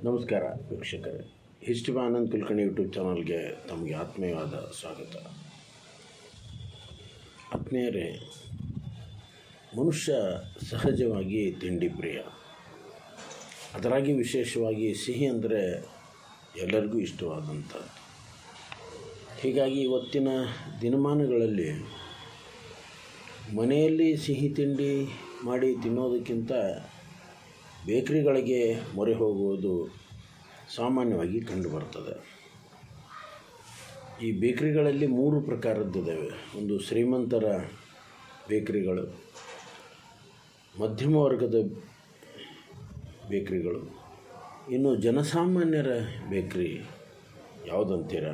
ನಮಸ್ಕಾರ ವೀಕ್ಷಕರೇ, history Anand Kulkarni YouTube ಚಾನಲ್ಗೆ ತಮಗೆ ಆತ್ಮೀಯವಾದ ಸ್ವಾಗತ. ಆತ್ಮೀಯರೇ, ಮನುಷ್ಯ ಸಹಜವಾಗಿ ತಿಂಡಿ ಪ್ರಿಯ. ಅದರಾಗಿ ವಿಶೇಷವಾಗಿ ಸಿಹಿ ಅಂದರೆ ಎಲ್ಲರಿಗೂ ಇಷ್ಟವಾದಂಥದ್ದು. ಹೀಗಾಗಿ ಇವತ್ತಿನ ದಿನಮಾನಗಳಲ್ಲಿ ಮನೆಯಲ್ಲಿ ಸಿಹಿ ತಿಂಡಿ ಮಾಡಿ ತಿನ್ನೋದಕ್ಕಿಂತ ಬೇಕರಿಗಳಿಗೆ ಮೊರೆ ಹೋಗುವುದು ಸಾಮಾನ್ಯವಾಗಿ ಕಂಡುಬರ್ತದೆ. ಈ ಬೇಕರಿಗಳಲ್ಲಿ 3 ಪ್ರಕಾರದ್ದಿದ್ದಾವೆ. ಒಂದು ಶ್ರೀಮಂತರ ಬೇಕರಿಗಳು, ಮಧ್ಯಮ ವರ್ಗದ ಬೇಕರಿಗಳು, ಇನ್ನು ಜನಸಾಮಾನ್ಯರ ಬೇಕರಿ ಯಾವುದಂತೀರ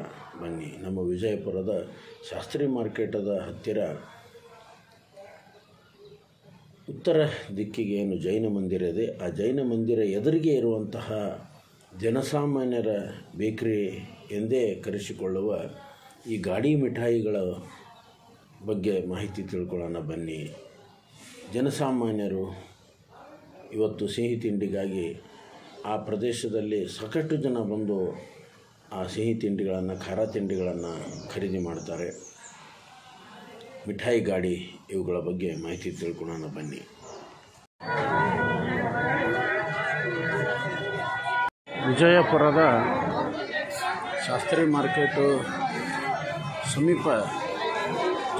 ಬನ್ನಿ. ನಮ್ಮ ವಿಜಯಪುರದ ಶಾಸ್ತ್ರಿ ಮಾರ್ಕೆಟದ ಹತ್ತಿರ ಉತ್ತರ ದಿಕ್ಕಿಗೆ ಏನು ಜೈನ ಮಂದಿರ ಇದೆ, ಆ ಜೈನ ಮಂದಿರ ಎದುರಿಗೆ ಇರುವಂತಹ ಜನಸಾಮಾನ್ಯರ ಬೇಕರಿ ಎಂದೇ ಕರೆಸಿಕೊಳ್ಳುವ ಈ ಗಾಡಿ ಮಿಠಾಯಿಗಳ ಬಗ್ಗೆ ಮಾಹಿತಿ ತಿಳ್ಕೊಳ್ಳೋಣ ಬನ್ನಿ. ಜನಸಾಮಾನ್ಯರು ಇವತ್ತು ಸಿಹಿ ತಿಂಡಿಗಾಗಿ ಆ ಪ್ರದೇಶದಲ್ಲಿ ಸಾಕಷ್ಟು ಜನ ಬಂದು ಆ ಸಿಹಿ ತಿಂಡಿಗಳನ್ನು, ಖಾರ ತಿಂಡಿಗಳನ್ನು ಖರೀದಿ ಮಾಡ್ತಾರೆ. ಮಿಠಾಯಿ ಗಾಡಿ ಇವುಗಳ ಬಗ್ಗೆ ಮಾಹಿತಿ ತಿಳ್ಕೊಳ್ಳೋಣ ಬನ್ನಿ. ವಿಜಯಪುರದ ಶಾಸ್ತ್ರಿ ಮಾರ್ಕೆಟು ಸಮೀಪ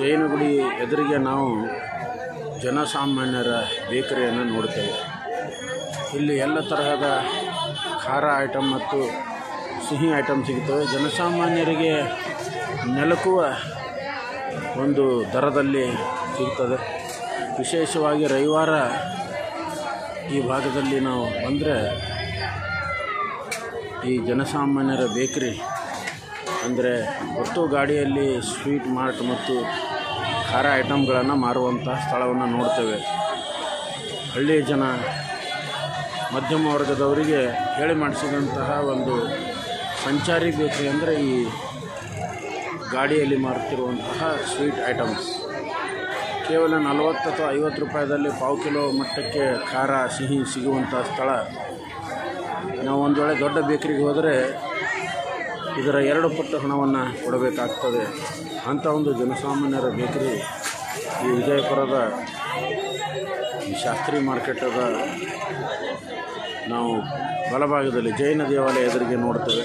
ಜೈನಗುಡಿ ಎದುರಿಗೆ ನಾವು ಜನಸಾಮಾನ್ಯರ ಬೇಕರಿಯನ್ನು ನೋಡ್ತೇವೆ. ಇಲ್ಲಿ ಎಲ್ಲ ತರಹದ ಖಾರ ಐಟಮ್ ಮತ್ತು ಸಿಹಿ ಐಟಮ್ ಸಿಗುತ್ತವೆ. ಜನಸಾಮಾನ್ಯರಿಗೆ ನೆಲಕುವ ಒಂದು ದರದಲ್ಲಿ ಸಿಗ್ತದೆ. ವಿಶೇಷವಾಗಿ ರವಿವಾರ ಈ ಭಾಗದಲ್ಲಿ ನಾವು ಬಂದರೆ ಈ ಜನಸಾಮಾನ್ಯರ ಬೇಕರಿ ಅಂದರೆ ಒಟ್ಟು ಗಾಡಿಯಲ್ಲಿ ಸ್ವೀಟ್ ಮಾರ್ಟ್ ಮತ್ತು ಖಾರ ಐಟಮ್ಗಳನ್ನು ಮಾರುವಂಥ ಸ್ಥಳವನ್ನು ನೋಡ್ತೇವೆ. ಹಳ್ಳಿಯ ಜನ, ಮಧ್ಯಮ ವರ್ಗದವರಿಗೆ ಹೇಳಿ ಮಾಡಿಸಿದಂತಹ ಒಂದು ಸಂಚಾರಿ ಬೇಕರಿ ಅಂದರೆ ಈ ಗಾಡಿಯಲ್ಲಿ ಮಾರುತ್ತಿರುವಂತಹ ಸ್ವೀಟ್ ಐಟಮ್ಸ್. ಕೇವಲ 40 ಅಥವಾ 50 ರೂಪಾಯಿದಲ್ಲಿ ಪಾವು ಕಿಲೋ ಮಟ್ಟಕ್ಕೆ ಖಾರ ಸಿಹಿ ಸಿಗುವಂಥ ಸ್ಥಳ. ನಾವು ಒಂದು ವೇಳೆ ದೊಡ್ಡ ಬೇಕರಿಗೆ ಹೋದರೆ ಇದರ 2 ಪಟ್ಟು ಹಣವನ್ನು ಕೊಡಬೇಕಾಗ್ತದೆ. ಅಂಥ ಒಂದು ಜನಸಾಮಾನ್ಯರ ಬೇಕರಿ ಈ ವಿಜಯಪುರದ ಈ ಶಾಸ್ತ್ರಿ ಮಾರ್ಕೆಟದ ನಾವು ಬಲಭಾಗದಲ್ಲಿ ಜೈನ ದೇವಾಲಯ ಎದುರಿಗೆ ನೋಡ್ತೇವೆ.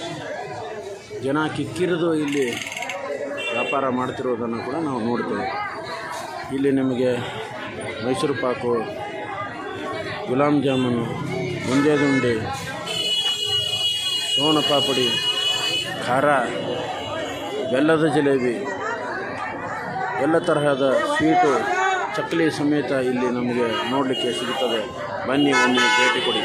ಜನ ಕಿಕ್ಕಿರಿದು ಇಲ್ಲಿ ವ್ಯಾಪಾರ ಮಾಡ್ತಿರೋದನ್ನು ಕೂಡ ನಾವು ನೋಡ್ತೇವೆ. ಇಲ್ಲಿ ನಿಮಗೆ ಮೈಸೂರು ಪಾಕು, ಗುಲಾಬ್ ಜಾಮೂನು, ಬುಂದೇದುಂಡೆ, ಸೋನ ಪಾಪಡಿ, ಖಾರ, ಬೆಲ್ಲದ ಜಿಲೇಬಿ, ಎಲ್ಲ ತರಹದ ಸ್ವೀಟು, ಚಕ್ಕಲಿ ಸಮೇತ ಇಲ್ಲಿ ನಮಗೆ ನೋಡಲಿಕ್ಕೆ ಸಿಗುತ್ತದೆ. ಬನ್ನಿ, ಒಮ್ಮೆ ಭೇಟಿ ಕೊಡಿ.